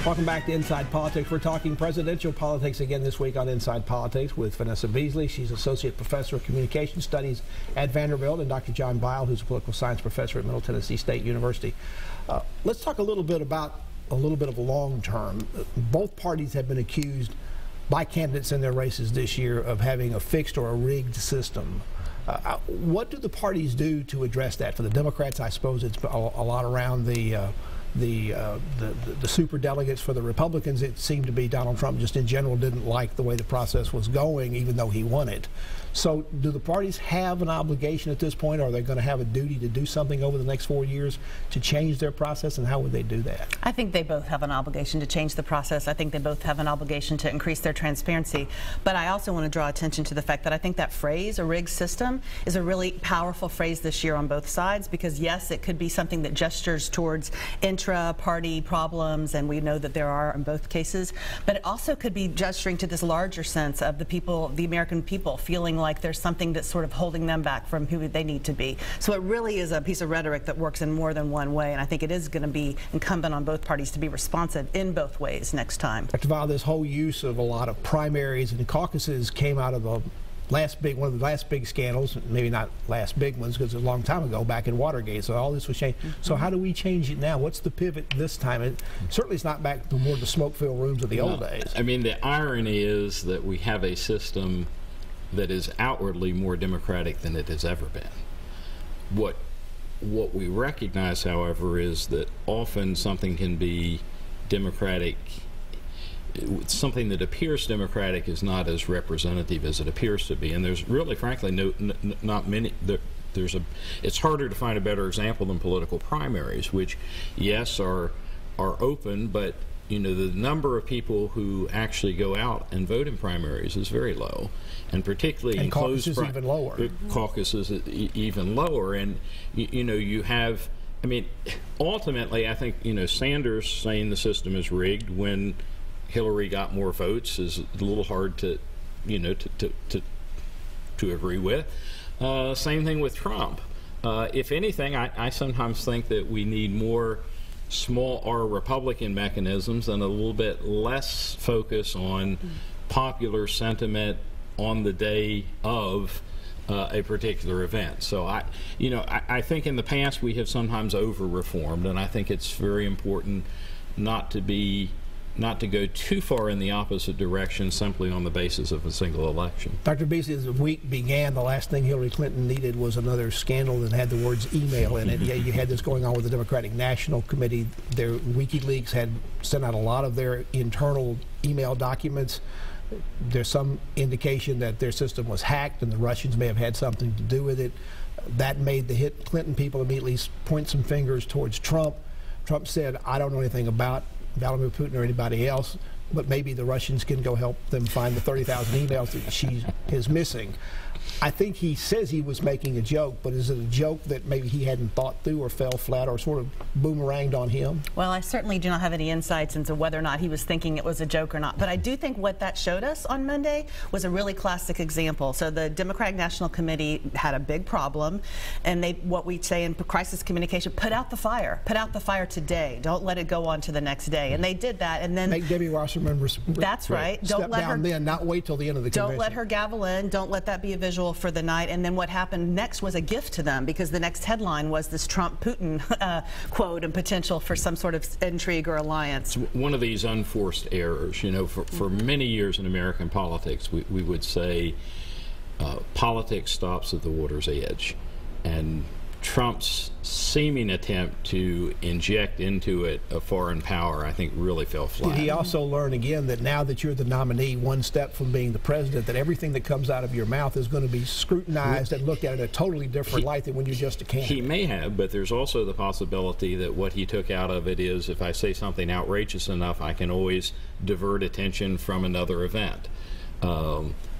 Welcome back to Inside Politics. We're talking presidential politics again this week on Inside Politics with Vanessa Beasley. She's Associate Professor of Communication Studies at Vanderbilt, and Dr. John Bile, who's a political science professor at Middle Tennessee State University. Let's talk a little bit about of long term. Both parties have been accused by candidates in their races this year of having a fixed or a rigged system. What do the parties do to address that? For the Democrats, I suppose it's a lot around the super delegates. For the Republicans, it seemed to be Donald Trump just in general didn't like the way the process was going, even though he won it. So do the parties have an obligation at this point, or are they going to have a duty to do something over the next 4 years to change their process, and how would they do that? I think they both have an obligation to change the process. I think they both have an obligation to increase their transparency. But I also want to draw attention to the fact that I think that phrase, a rigged system, is a really powerful phrase this year on both sides, because yes, it could be something that gestures towards intra-party problems, and we know that there are in both cases, but it also could be gesturing to this larger sense of the people, the American people, feeling like there's something that's sort of holding them back from who they need to be. So it really is a piece of rhetoric that works in more than one way, and I think it is going to be incumbent on both parties to be responsive in both ways next time. Dr. Bile, this whole use of a lot of primaries and caucuses came out of one of the last big scandals, maybe not last big ones because it was a long time ago, back in Watergate, so all this was changed. So how do we change it now? What's the pivot this time? Certainly it's not back to more the smoke-filled rooms of the old days. I mean, the irony is that we have a system that is outwardly more democratic than it has ever been. What we recognize, however, is that often something can be democratic. Something that appears democratic is not as representative as it appears to be, and there's really, frankly, not many. It's harder to find a better example than political primaries, which, yes, are open, but you know, the number of people who actually go out and vote in primaries is very low, and particularly in closed even lower. Caucuses even lower, and you know, you have. I mean, ultimately, I think Sanders saying the system is rigged when Hillary got more votes is a little hard to agree with. Same thing with Trump. If anything, I sometimes think that we need more small R Republican mechanisms and a little bit less focus on popular sentiment on the day of a particular event. So I think in the past we have sometimes over-reformed, and I think it's very important not to go too far in the opposite direction simply on the basis of a single election. Dr. Beasley, as the week began, the last thing Hillary Clinton needed was another scandal that had the words email in it. Yeah, you had this going on with the Democratic National Committee. Their WikiLeaks had sent out a lot of their internal email documents. There's some indication that their system was hacked and the Russians may have had something to do with it. That made the Clinton people immediately point some fingers towards Trump. Trump said, I don't know anything about Vladimir Putin or anybody else, but maybe the Russians can go help them find the 30,000 emails that she is missing. I think he says he was making a joke, but is it a joke that maybe he hadn't thought through or fell flat or sort of boomeranged on him? Well, I certainly do not have any insights into whether or not he was thinking it was a joke or not, but I do think what that showed us on Monday was a really classic example. So the Democratic National Committee had a big problem, and they, what we say in crisis communication, put out the fire today. Don't let it go on to the next day. And they did that, and then make Debbie Wasserman that's right. Don't let her then, not wait till the end of the convention. Don't let her gavel in. Don't let that be a visual for the night. And then what happened next was a gift to them, because the next headline was this Trump-Putin quote and potential for some sort of intrigue or alliance. It's one of these unforced errors. You know, for many years in American politics, we would say politics stops at the water's edge, and Trump's seeming attempt to inject into it a foreign power, I think, really fell flat. Did he also learn again that now that you're the nominee, one step from being the president, that everything that comes out of your mouth is going to be scrutinized and looked at in a totally different light than when you're just a candidate? He may have, but there's also the possibility that what he took out of it is, if I say something outrageous enough, I can always divert attention from another event.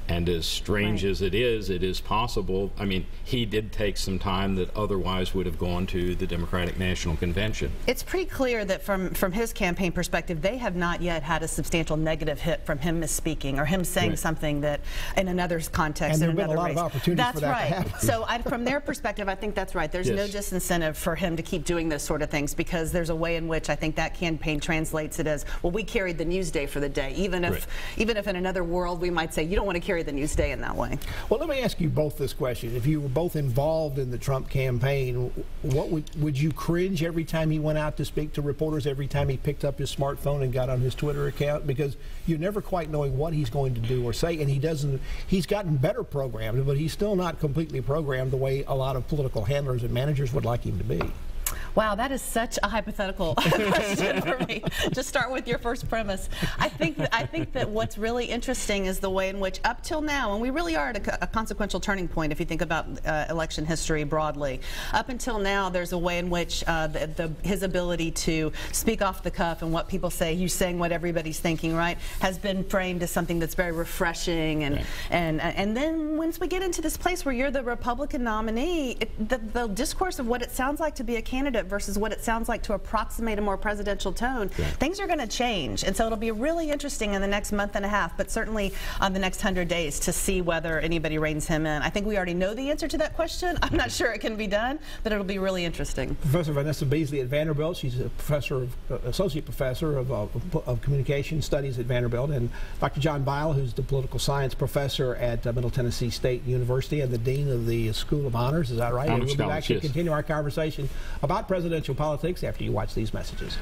And as strange as it is possible. I mean, he did take some time that otherwise would have gone to the Democratic National Convention. It's pretty clear that from his campaign perspective, they have not yet had a substantial negative hit from him misspeaking or him saying something that in another context. And there have been a lot of opportunities for that to happen. So from their perspective, I think that's right. There's no disincentive for him to keep doing this sort of things, because there's a way in which I think that campaign translates it as, well, we carried the news day for the day, even if in another world we might say you don't want to carry the news day in that way. Well, let me ask you both this question. If you were both involved in the Trump campaign, what would you cringe every time he went out to speak to reporters, every time he picked up his smartphone and got on his Twitter account? Because you're never quite knowing what he's going to do or say, and he's gotten better programmed, but he's still not completely programmed the way a lot of political handlers and managers would like him to be. Wow, that is such a hypothetical question for me. Just start with your first premise. I think that what's really interesting is the way in which, up till now, and we really are at a consequential turning point if you think about election history broadly. Up until now, there's a way in which his ability to speak off the cuff and what people say, he's saying what everybody's thinking, right, has been framed as something that's very refreshing. And then once we get into this place where you're the Republican nominee, the discourse of what it sounds like to be a candidate versus what it sounds like to approximate a more presidential tone, things are going to change. And so it'll be really interesting in the next month and a half, but certainly on the next 100 days, to see whether anybody reins him in. I think we already know the answer to that question. I'm not sure it can be done, but it'll be really interesting. Professor Vanessa Beasley at Vanderbilt. She's a associate professor of communication studies at Vanderbilt, and Dr. John Bile, who's the political science professor at Middle Tennessee State University and the dean of the School of Honors. Is that right? And we'll be back to continue our conversation about presidential politics after you watch these messages.